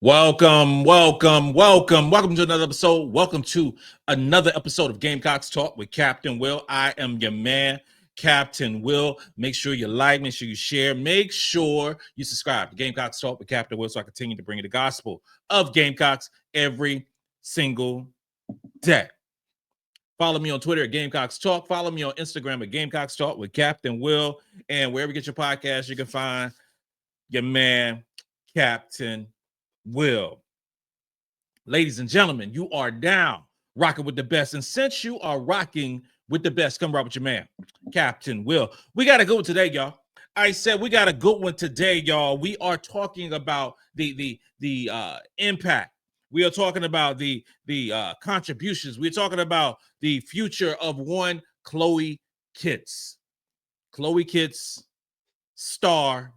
Welcome to another episode. Welcome to another episode of Gamecocks Talk with Captain Will. I am your man, Captain Will. Make sure you like, make sure you share, make sure you subscribe to Gamecocks Talk with Captain Will so I continue to bring you the gospel of Gamecocks every single day. Follow me on Twitter at Gamecocks Talk. Follow me on Instagram at Gamecocks Talk with Captain Will. And wherever you get your podcast, you can find your man, Captain Will. Ladies and gentlemen, you are down rocking with the best. And since you are rocking with the best, come rock with your man, Captain Will. We got a good one today, y'all. I said we got a good one today, y'all. We are talking about the impact. We are talking about the contributions. We're talking about the future of one Chloe Kitts. Chloe Kitts' star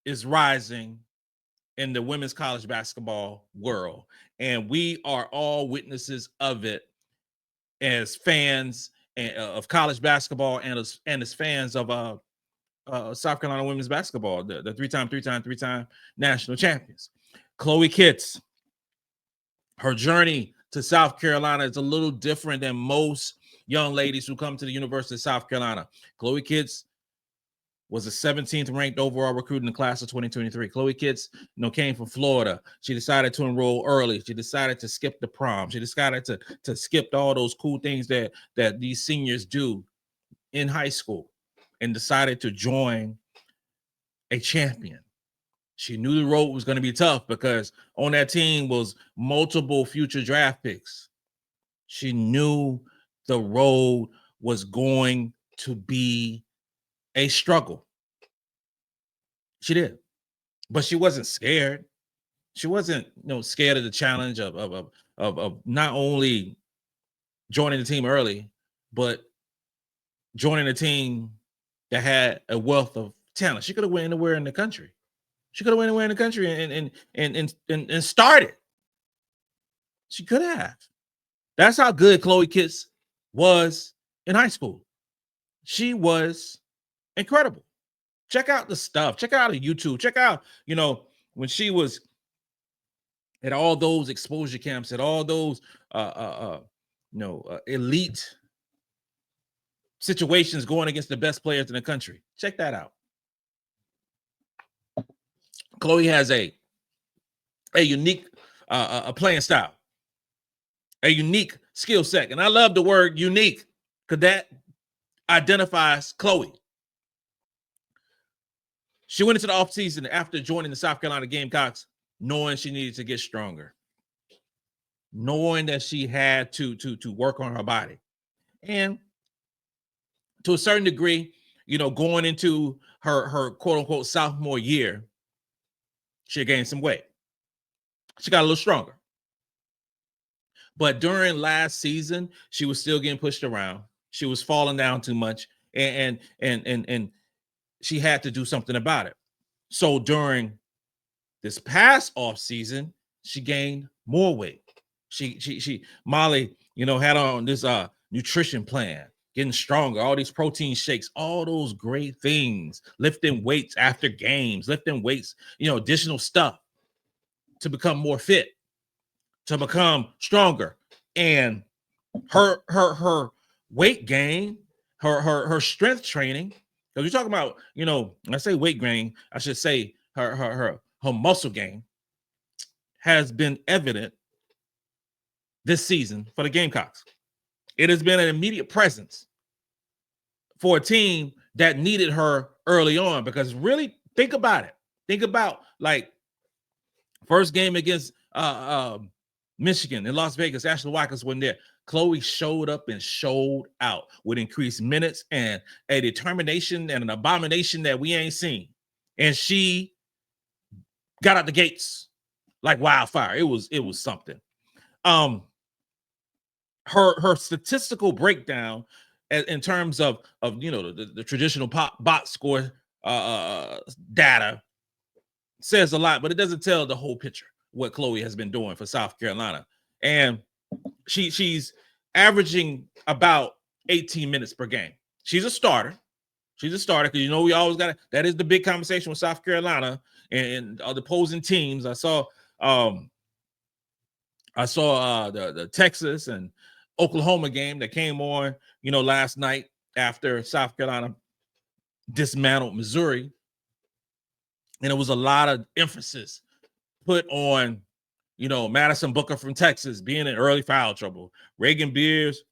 is rising in the women's college basketball world, and we are all witnesses of it as fans of college basketball and as fans of South Carolina women's basketball, the three-time national champions. Chloe Kitts, her journey to South Carolina is a little different than most young ladies who come to the University of South Carolina. Chloe Kitts was the 17th ranked overall recruit in the class of 2023. Chloe Kitts, came from Florida. She decided to enroll early. She decided to skip the prom. She decided to skip all those cool things that these seniors do in high school and decided to join a champion. She knew the road was going to be tough because on that team was multiple future draft picks. She knew the road was going to be a struggle. She did, but she wasn't scared. She wasn't, scared of the challenge of not only joining the team early, but joining a team that had a wealth of talent. She could have went anywhere in the country. She could have went anywhere in the country and started. She could have. That's how good Chloe Kitts was in high school. She was incredible. Check out the stuff. Check out the YouTube. Check out, when she was at all those exposure camps, at all those, elite situations going against the best players in the country. Check that out. Chloe has a unique playing style, a unique skill set. And I love the word unique because that identifies Chloe. She went into the offseason after joining the South Carolina Gamecocks, knowing she needed to get stronger, knowing that she had to work on her body. And to a certain degree, going into her quote-unquote sophomore year, she gained some weight. She got a little stronger. But during last season, she was still getting pushed around. She was falling down too much, and she had to do something about it. So during this past off season, she gained more weight. Molly, had on this nutrition plan, getting stronger, all these protein shakes, all those great things, lifting weights after games, lifting weights, additional stuff to become more fit, to become stronger. And her weight gain, her strength training, because we're talking about, when I say weight gain, I should say her muscle gain has been evident this season for the Gamecocks. It has been an immediate presence for a team that needed her early on, because really think about it. Think about first game against Michigan in Las Vegas. Ashlyn Watkins wasn't there. Chloe showed up and showed out with increased minutes and a determination and an abomination that we ain't seen. And she got out the gates like wildfire. It was something. Her statistical breakdown in terms of the traditional box score data says a lot, but it doesn't tell the whole picture what Chloe has been doing for South Carolina. And she's averaging about 18 minutes per game. She's a starter. She's a starter because we always got that is the big conversation with South Carolina and the opposing teams. I saw I saw the Texas and Oklahoma game that came on, last night after South Carolina dismantled Missouri. And it was a lot of emphasis put on, Madison Booker from Texas being in early foul trouble. Reagan Beers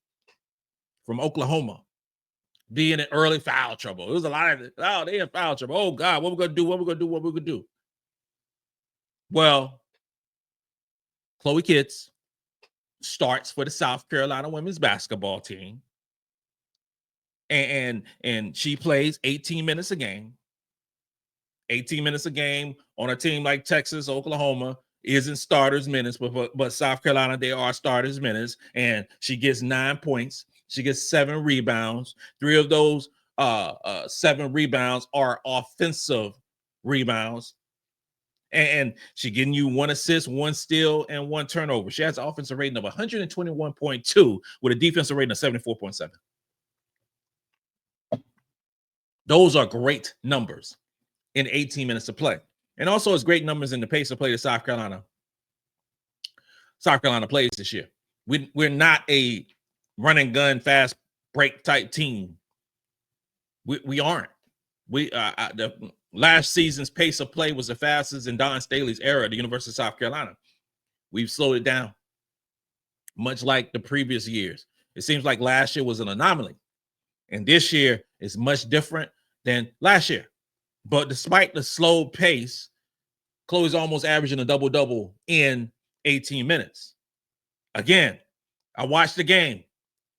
from Oklahoma being in early foul trouble. It was a lot of, they in foul trouble. Oh, God, what we're going to do, what we're going to do, what we're going to do. Well, Chloe Kitts starts for the South Carolina women's basketball team. And she plays 18 minutes a game. 18 minutes a game on a team like Texas, Oklahoma isn't starters minutes, but South Carolina, they are starters minutes. And she gets 9 points. She gets 7 rebounds. 3 of those 7 rebounds are offensive rebounds. And she getting you 1 assist, 1 steal, and 1 turnover. She has an offensive rating of 121.2 with a defensive rating of 74.7. Those are great numbers in 18 minutes of play. And also it's great numbers in the pace of play that South Carolina plays this year. We're not a run and gun fast break type team. We aren't. The last season's pace of play was the fastest in Don Staley's era at the University of South Carolina. We've slowed it down, much like the previous years. It seems like last year was an anomaly, and this year is much different than last year. But despite the slow pace, Chloe's almost averaging a double-double in 18 minutes. Again, I watched the game,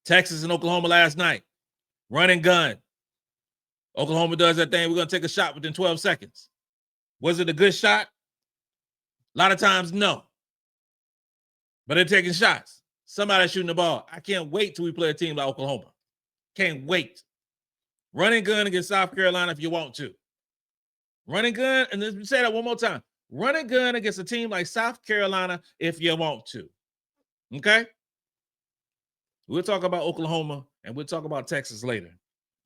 Texas and Oklahoma last night, run and gun. Oklahoma does that thing. We're going to take a shot within 12 seconds. Was it a good shot? A lot of times, no. But they're taking shots. Somebody shooting the ball. I can't wait till we play a team like Oklahoma. Can't wait. Run and gun against South Carolina if you want to. Run and gun, and let's say that one more time. Run and gun against a team like South Carolina if you want to. Okay? We'll talk about Oklahoma and we'll talk about Texas later.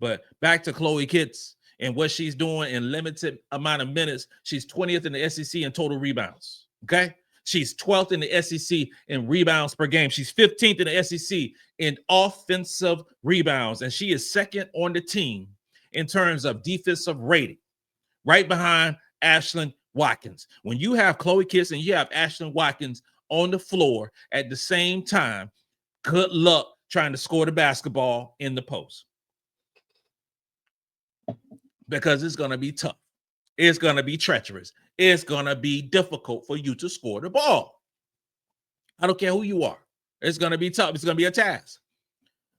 But back to Chloe Kitts and what she's doing in limited amount of minutes. She's 20th in the SEC in total rebounds. Okay? She's 12th in the SEC in rebounds per game. She's 15th in the SEC in offensive rebounds. And she is second on the team in terms of defensive rating, right behind Ashlyn Watkins. When you have Chloe Kitts and you have Ashlyn Watkins on the floor at the same time, good luck trying to score the basketball in the post. Because it's going to be tough. It's going to be treacherous. It's going to be difficult for you to score the ball. I don't care who you are. It's going to be tough. It's going to be a task.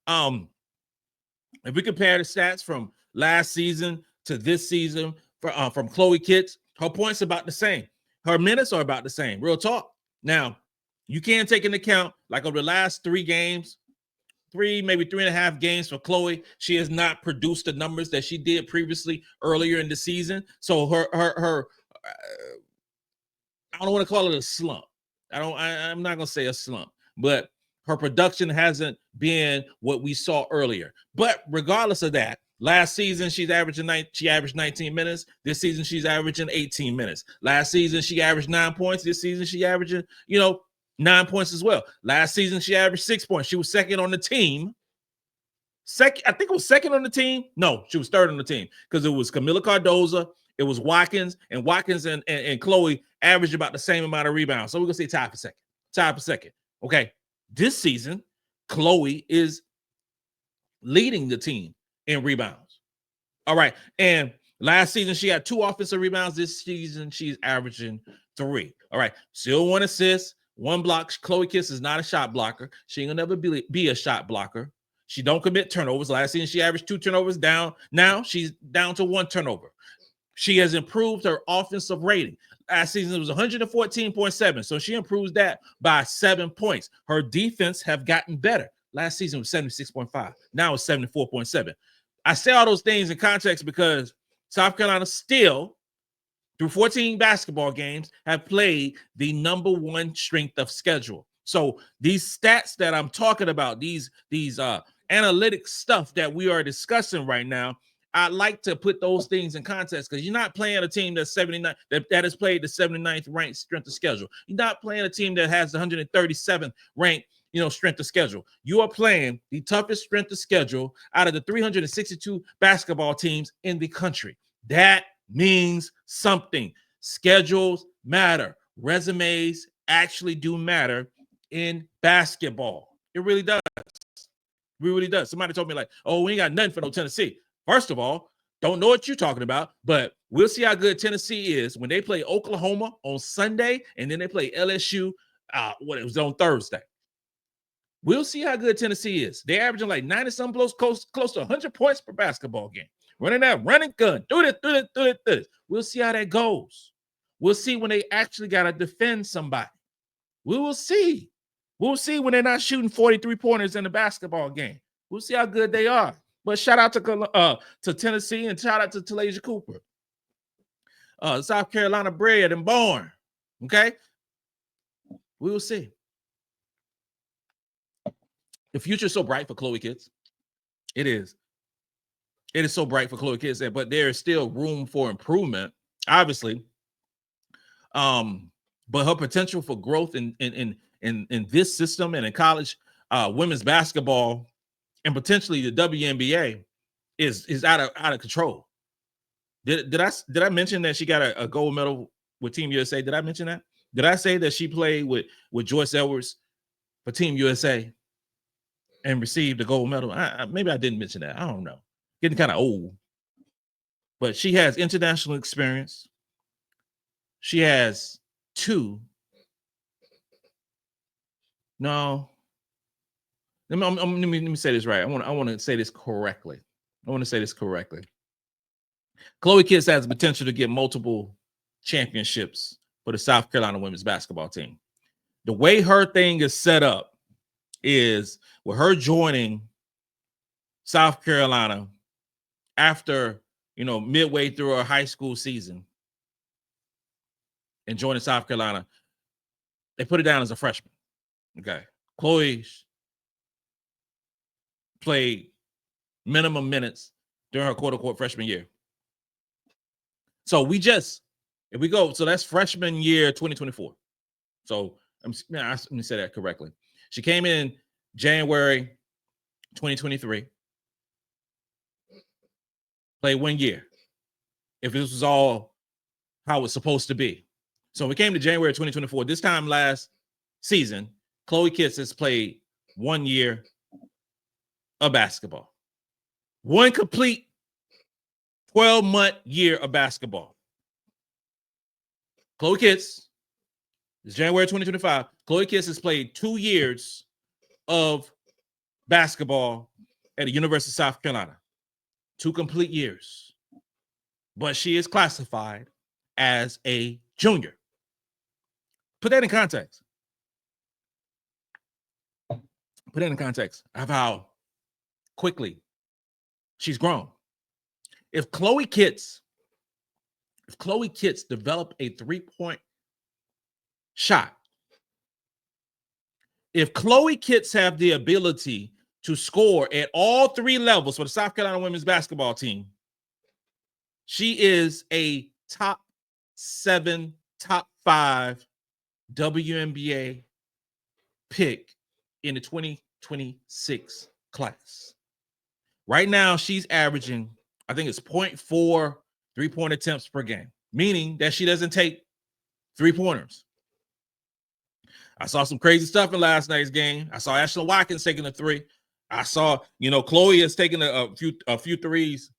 If we compare the stats from last season to this season from Chloe Kitts, her points are about the same. Her minutes are about the same. Real talk. Now, you can take into account, like over the last 3 games, maybe 3.5 games for Chloe, she has not produced the numbers that she did previously earlier in the season. So her I don't want to call it a slump. I'm not going to say a slump, but her production hasn't been what we saw earlier. But regardless of that, last season she averaged 19 minutes. This season she's averaging 18 minutes. Last season she averaged 9 points. This season she averaging, 9 points as well. Last season she averaged 6 points. She was second on the team. I think it was second on the team. No, she was third on the team because it was Camila Cardoza, it was Watkins, and Watkins and Chloe averaged about the same amount of rebounds. So we're gonna say tied for second. Okay. This season, Chloe is leading the team in rebounds. All right. And last season she had 2 offensive rebounds. This season she's averaging 3. All right. Still 1 assist, 1 block. Chloe Kitts is not a shot blocker. She ain't gonna never be a shot blocker. She don't commit turnovers. Last season she averaged 2 turnovers down. Now she's down to 1 turnover. She has improved her offensive rating. Last season it was 114.7. So she improves that by 7 points. Her defense have gotten better. Last season was 76.5. Now it's 74.7. I say all those things in context because South Carolina still, through 14 basketball games, have played the number 1 strength of schedule. So these stats that I'm talking about, these analytic stuff that we are discussing right now, I like to put those things in context because you're not playing a team that's 79 that has played the 79th ranked strength of schedule. You're not playing a team that has the 137th ranked, strength of schedule. You are playing the toughest strength of schedule out of the 362 basketball teams in the country. That means something. Schedules matter. Resumes actually do matter in basketball. It really does. It really does. Somebody told me like, oh, we ain't got nothing for no Tennessee. First of all, don't know what you're talking about, but we'll see how good Tennessee is when they play Oklahoma on Sunday and then they play LSU. It was on Thursday. We'll see how good Tennessee is. They're averaging like 90-something close to 100 points per basketball game. Running that running gun. Do this. We'll see how that goes. We'll see when they actually got to defend somebody. We will see. We'll see when they're not shooting 43 pointers in the basketball game. We'll see how good they are. But shout out to Tennessee and shout out to MiLaysia Cooper. South Carolina bred and born. Okay? We will see. The future is so bright for Chloe Kitts. It is. It is so bright for Chloe Kitts, but there is still room for improvement, obviously. But her potential for growth in this system and in college women's basketball and potentially the WNBA is out of control. Did I mention that she got a gold medal with Team USA? Did I mention that? Did I say that she played with Joyce Edwards for Team USA and received a gold medal? Maybe I didn't mention that. I don't know. Getting kind of old. But she has international experience. She has two. No. Let me say this right. I want to say this correctly. Chloe Kitts has the potential to get multiple championships for the South Carolina women's basketball team. The way her thing is set up is with her joining South Carolina after, midway through her high school season and joining South Carolina, they put it down as a freshman. Okay. Chloe played minimum minutes during her quote-unquote freshman year. So so that's freshman year 2024. So let me say that correctly. She came in January 2023. Played 1 year. If this was all how it's supposed to be. So we came to January 2024. This time last season, Chloe Kitts has played 1 year of basketball. One complete 12-month year of basketball. Chloe Kitts, it's January 2025. Chloe Kitts has played 2 years of basketball at the University of South Carolina. 2 complete years. But she is classified as a junior. Put that in context. Put that in context of how quickly she's grown. If Chloe Kitts developed a 3-point shot, if Chloe Kitts have the ability to score at all 3 levels for the South Carolina women's basketball team, she is a top 7, top 5 WNBA pick in the 2026 class. Right now, she's averaging, I think it's 0.4 3-point attempts per game, meaning that she doesn't take 3-pointers. I saw some crazy stuff in last night's game. I saw Ashlyn Watkins taking a 3. I saw, Chloe is taking a few threes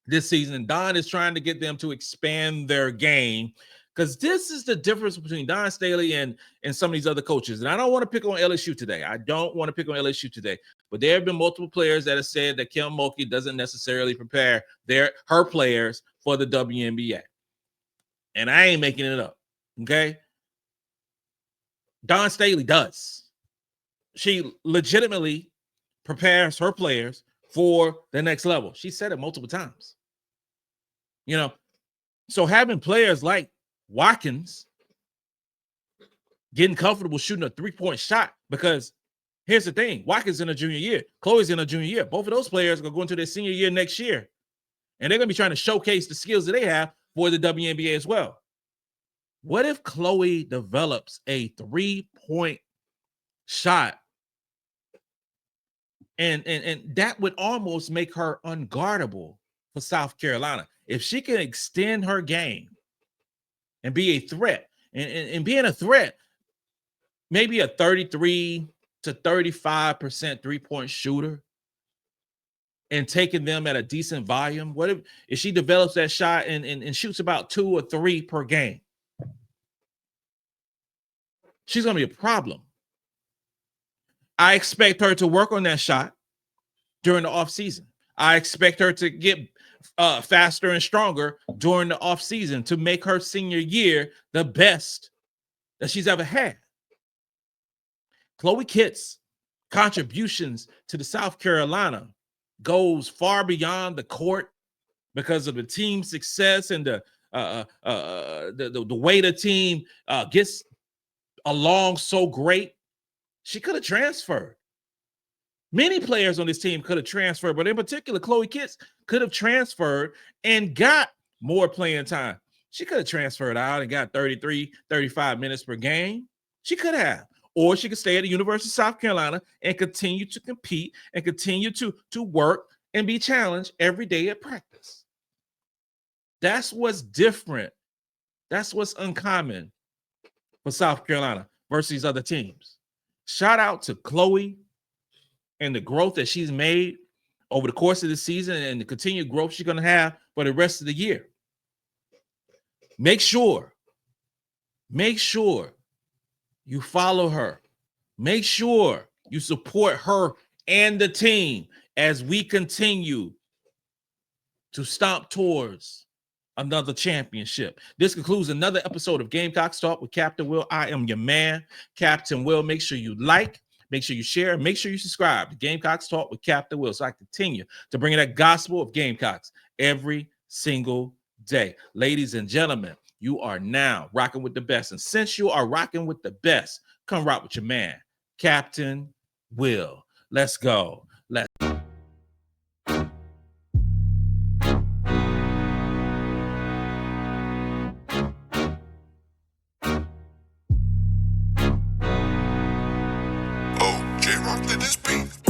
this season. And Don is trying to get them to expand their game because this is the difference between Don Staley and some of these other coaches. And I don't want to pick on LSU today. But there have been multiple players that have said that Kim Mulkey doesn't necessarily prepare her players for the WNBA. And I ain't making it up. Okay. Don Staley does. She legitimately prepares her players for the next level. She said it multiple times. So having players like Watkins getting comfortable shooting a 3-point shot because Here's the thing. Watkins in a junior year. Chloe's in a junior year. Both of those players are going to go into their senior year next year. And they're going to be trying to showcase the skills that they have for the WNBA as well. What if Chloe develops a 3-point shot? And that would almost make her unguardable for South Carolina. If she can extend her game and be a threat, and being a threat, maybe a 33 to 35% 3-point shooter and taking them at a decent volume. What if she develops that shot and shoots about 2 or 3 per game? She's going to be a problem. I expect her to work on that shot during the offseason. I expect her to get faster and stronger during the offseason to make her senior year the best that she's ever had. Chloe Kitt's contributions to the South Carolina goes far beyond the court because of the team's success and the way the team gets along so great. She could have transferred. Many players on this team could have transferred, but in particular, Chloe Kitts could have transferred and got more playing time. She could have transferred out and got 33, 35 minutes per game. She could have. Or she could stay at the University of South Carolina and continue to compete and continue to work and be challenged every day at practice. That's what's different. That's what's uncommon for South Carolina versus other teams. Shout out to Chloe and the growth that she's made over the course of the season and the continued growth she's going to have for the rest of the year. Make sure you follow her. Make sure you support her and the team as we continue to stomp towards another championship. This concludes another episode of Gamecocks Talk with Captain Will. I am your man, Captain Will. Make sure you like, make sure you share, make sure you subscribe to Gamecocks Talk with Captain Will so I continue to bring you that gospel of Gamecocks every single day. Ladies and gentlemen, you are now rocking with the best. And since you are rocking with the best, come rock with your man, Captain Will. Let's go. Oh, J-Rock did this beat.